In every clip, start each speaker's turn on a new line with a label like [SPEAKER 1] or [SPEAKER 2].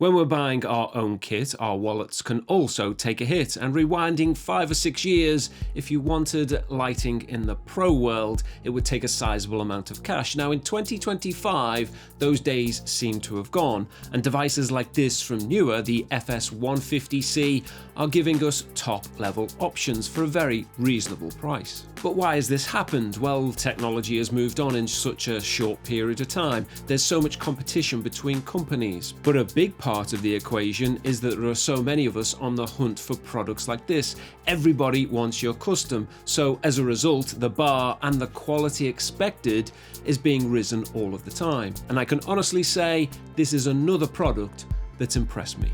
[SPEAKER 1] When we're buying our own kit, our wallets can also take a hit, and rewinding 5 or 6 years, if you wanted lighting in the pro world, it would take a sizable amount of cash. Now in 2025, those days seem to have gone, and devices like this from Neewer, the FS150C, are giving us top-level options for a very reasonable price. But why has this happened? Well, technology has moved on in such a short period of time. There's so much competition between companies. But a big part of the equation is that there are so many of us on the hunt for products like this. Everybody wants your custom. So as a result, the bar and the quality expected is being risen all of the time. And I can honestly say this is another product that's impressed me.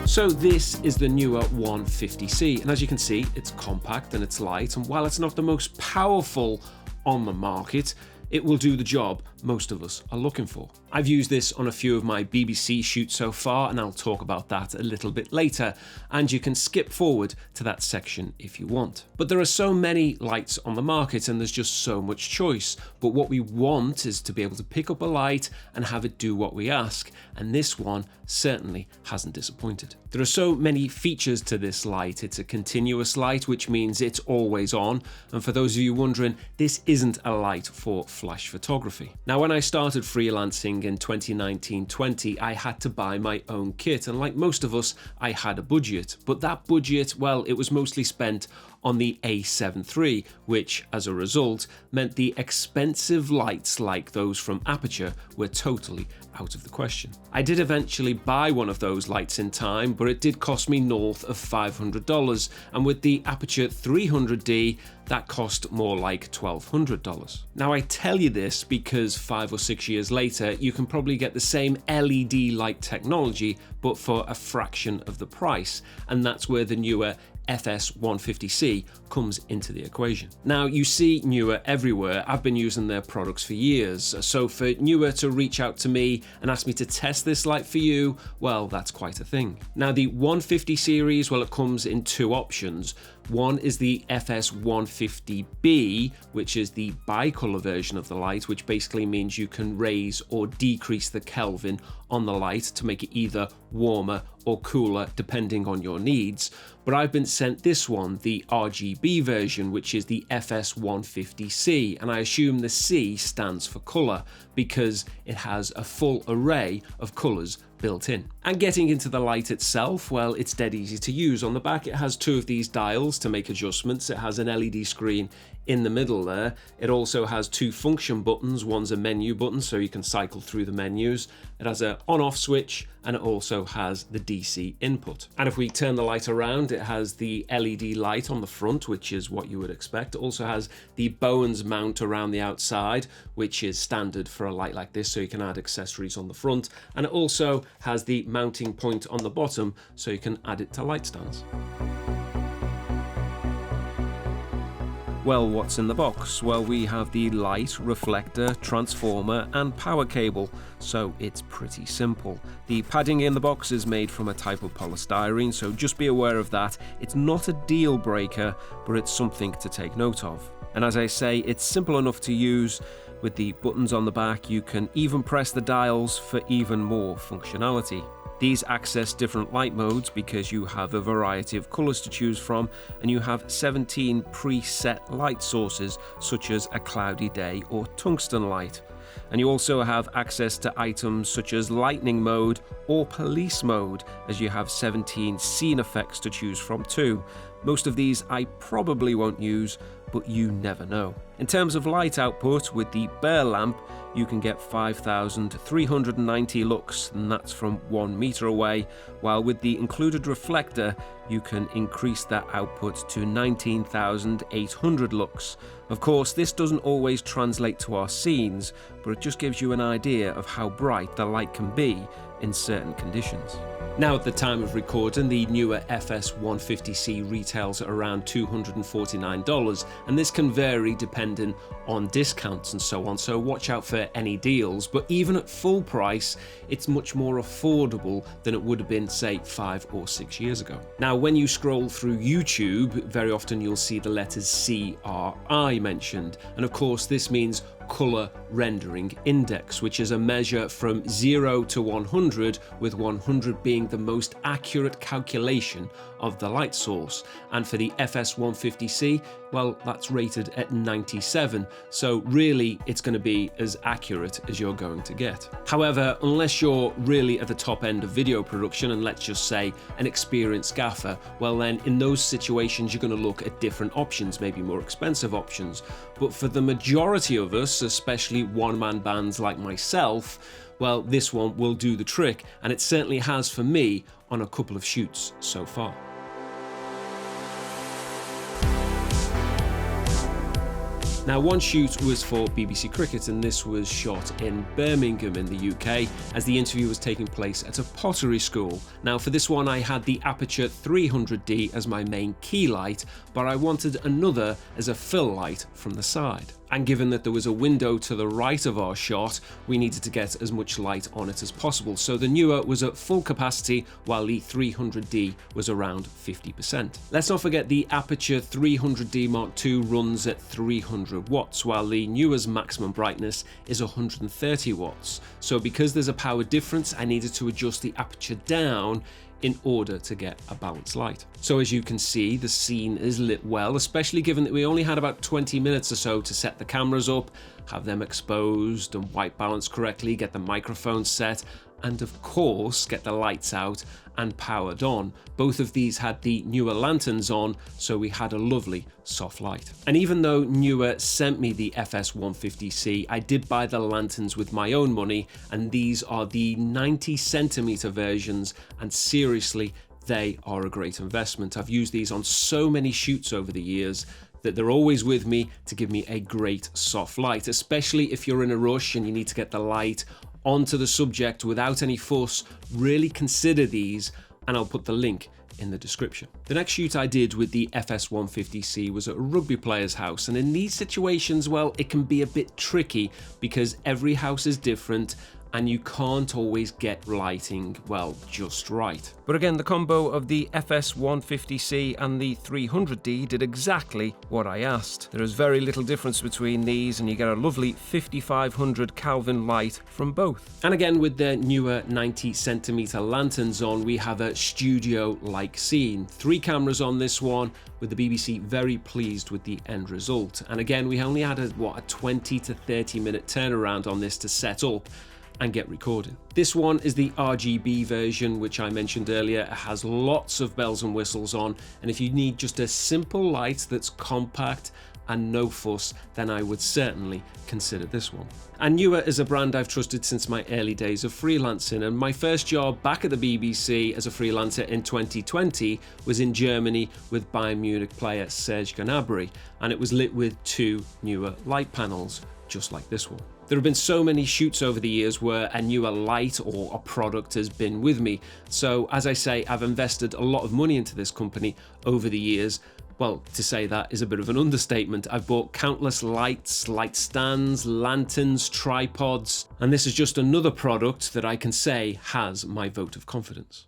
[SPEAKER 1] So this is the Neewer FS150C, and as you can see, it's compact and it's light, and while it's not the most powerful on the market, it will do the job most of us are looking for. I've used this on a few of my BBC shoots so far, and I'll talk about that a little bit later, and you can skip forward to that section if you want. But there are so many lights on the market and there's just so much choice, but what we want is to be able to pick up a light and have it do what we ask, and this one certainly hasn't disappointed. There are so many features to this light. It's a continuous light, which means it's always on, and for those of you wondering, this isn't a light for flash photography. Now, when I started freelancing in 2019-20, I had to buy my own kit, and like most of us, I had a budget, but that budget, well, it was mostly spent on the A7 III, which, as a result, meant the expensive lights like those from Aperture were totally out of the question. I did eventually buy one of those lights in time, but it did cost me north of $500, and with the Aperture 300D, that cost more like $1,200. Now, I tell you this because 5 or 6 years later, you can probably get the same LED light technology, but for a fraction of the price, and that's where the Neewer FS150C comes into the equation. Now, you see Neewer everywhere. I've been using their products for years, so for Neewer to reach out to me and ask me to test this light for you, well, that's quite a thing. Now, the 150 series, well, it comes in two options. One is the FS150B, which is the bicolor version of the light, which basically means you can raise or decrease the Kelvin on the light to make it either warmer or cooler depending on your needs. But I've been sent this one, the RGB version, which is the FS150C, and I assume the C stands for color because it has a full array of colors built in. And getting into the light itself, well, it's dead easy to use. On the back, it has two of these dials to make adjustments. It has an LED screen in the middle there. It also has two function buttons. One's a menu button, so you can cycle through the menus. It has an on-off switch, and it also has the DC input. And if we turn the light around, it has the LED light on the front, which is what you would expect. It also has the Bowens mount around the outside, which is standard for a light like this, so you can add accessories on the front. And it also has the mounting point on the bottom, so you can add it to light stands. Well, what's in the box? Well, we have the light, reflector, transformer and power cable, so it's pretty simple. The padding in the box is made from a type of polystyrene, so just be aware of that. It's not a deal breaker, but it's something to take note of. And as I say, it's simple enough to use. With the buttons on the back, you can even press the dials for even more functionality. These access different light modes because you have a variety of colors to choose from, and you have 17 preset light sources such as a cloudy day or tungsten light. And you also have access to items such as lightning mode or police mode, as you have 17 scene effects to choose from too. Most of these I probably won't use, but you never know. In terms of light output, with the bare lamp, you can get 5,390 lux, and that's from 1 meter away, while with the included reflector, you can increase that output to 19,800 lux. Of course, this doesn't always translate to our scenes, but it just gives you an idea of how bright the light can be in certain conditions. Now, at the time of recording, the Neewer FS150C retails at around $249, and this can vary depending on discounts and so on, so watch out for any deals. But even at full price, it's much more affordable than it would have been, say, 5 or 6 years ago. Now, when you scroll through YouTube, very often you'll see the letters CRI mentioned, and of course this means color rendering index, which is a measure from 0 to 100, with 100 being the most accurate calculation of the light source. And for the FS150C, well, that's rated at 97, so really it's going to be as accurate as you're going to get. However, unless you're really at the top end of video production, and let's just say an experienced gaffer, well then in those situations you're going to look at different options, maybe more expensive options. But for the majority of us, especially one-man bands like myself, well, this one will do the trick, and it certainly has for me on a couple of shoots so far. Now, one shoot was for BBC Cricket, and this was shot in Birmingham in the UK, as the interview was taking place at a pottery school. Now, for this one I had the Aperture 300D as my main key light, but I wanted another as a fill light from the side. And given that there was a window to the right of our shot, we needed to get as much light on it as possible. So the Neewer was at full capacity, while the 300D was around 50%. Let's not forget the Aperture 300D Mark II runs at 300 watts, while the Neewer's maximum brightness is 130 watts. So because there's a power difference, I needed to adjust the aperture down in order to get a balanced light. So as you can see, the scene is lit well, especially given that we only had about 20 minutes or so to set the cameras up, have them exposed and white balance correctly, get the microphone set, and of course get the lights out and powered on. Both of these had the Neewer lanterns on, so we had a lovely soft light. And even though Neewer sent me the FS150C, I did buy the lanterns with my own money, and these are the 90cm versions, and seriously, they are a great investment. I've used these on so many shoots over the years that they're always with me to give me a great soft light, especially if you're in a rush and you need to get the light onto the subject without any fuss. Really consider these, and I'll put the link in the description. The next shoot I did with the FS150C was at a rugby player's house, and in these situations, well, it can be a bit tricky because every house is different and you can't always get lighting, well, just right. But again, the combo of the FS150C and the 300D did exactly what I asked. There is very little difference between these, and you get a lovely 5500 Kelvin light from both. And again, with the Neewer 90cm lanterns on, we have a studio-like scene. 3 cameras on this one, with the BBC very pleased with the end result. And again, we only had a 20 to 30 minute turnaround on this to set up and get recording. This one is the RGB version, which I mentioned earlier. It has lots of bells and whistles on, and if you need just a simple light that's compact and no fuss, then I would certainly consider this one. And Neewer is a brand I've trusted since my early days of freelancing, and my first job back at the BBC as a freelancer in 2020 was in Germany with Bayern Munich player Serge Gnabry, and it was lit with 2 Neewer light panels, just like this one. There have been so many shoots over the years where a Neewer light or a product has been with me. So as I say, I've invested a lot of money into this company over the years. Well, to say that is a bit of an understatement. I've bought countless lights, light stands, lanterns, tripods, and this is just another product that I can say has my vote of confidence.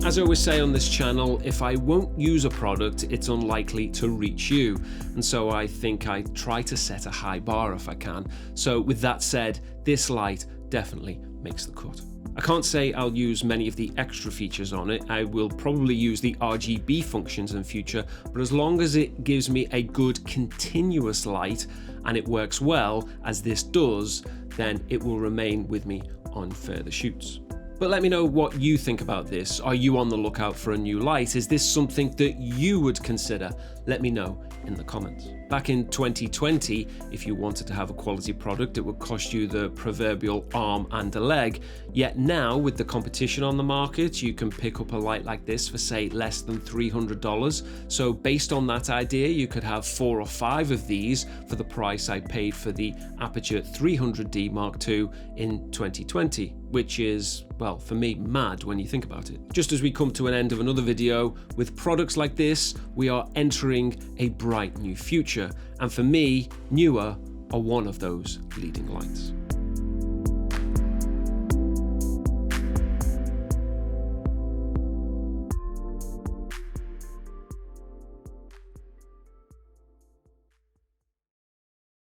[SPEAKER 1] As I always say on this channel, if I won't use a product, it's unlikely to reach you. And so I think I try to set a high bar if I can. So with that said, this light definitely makes the cut. I can't say I'll use many of the extra features on it. I will probably use the RGB functions in future, but as long as it gives me a good continuous light and it works well, as this does, then it will remain with me on further shoots. But let me know what you think about this. Are you on the lookout for a new light? Is this something that you would consider? Let me know in the comments. Back in 2020, if you wanted to have a quality product, it would cost you the proverbial arm and a leg. Yet now, with the competition on the market, you can pick up a light like this for, say, less than $300. So based on that idea, you could have 4 or 5 of these for the price I paid for the Aperture 300D Mark II in 2020, which is, well, for me, mad when you think about it. Just as we come to an end of another video, with products like this, we are entering a bright new future. And for me, Neewer are one of those leading lights.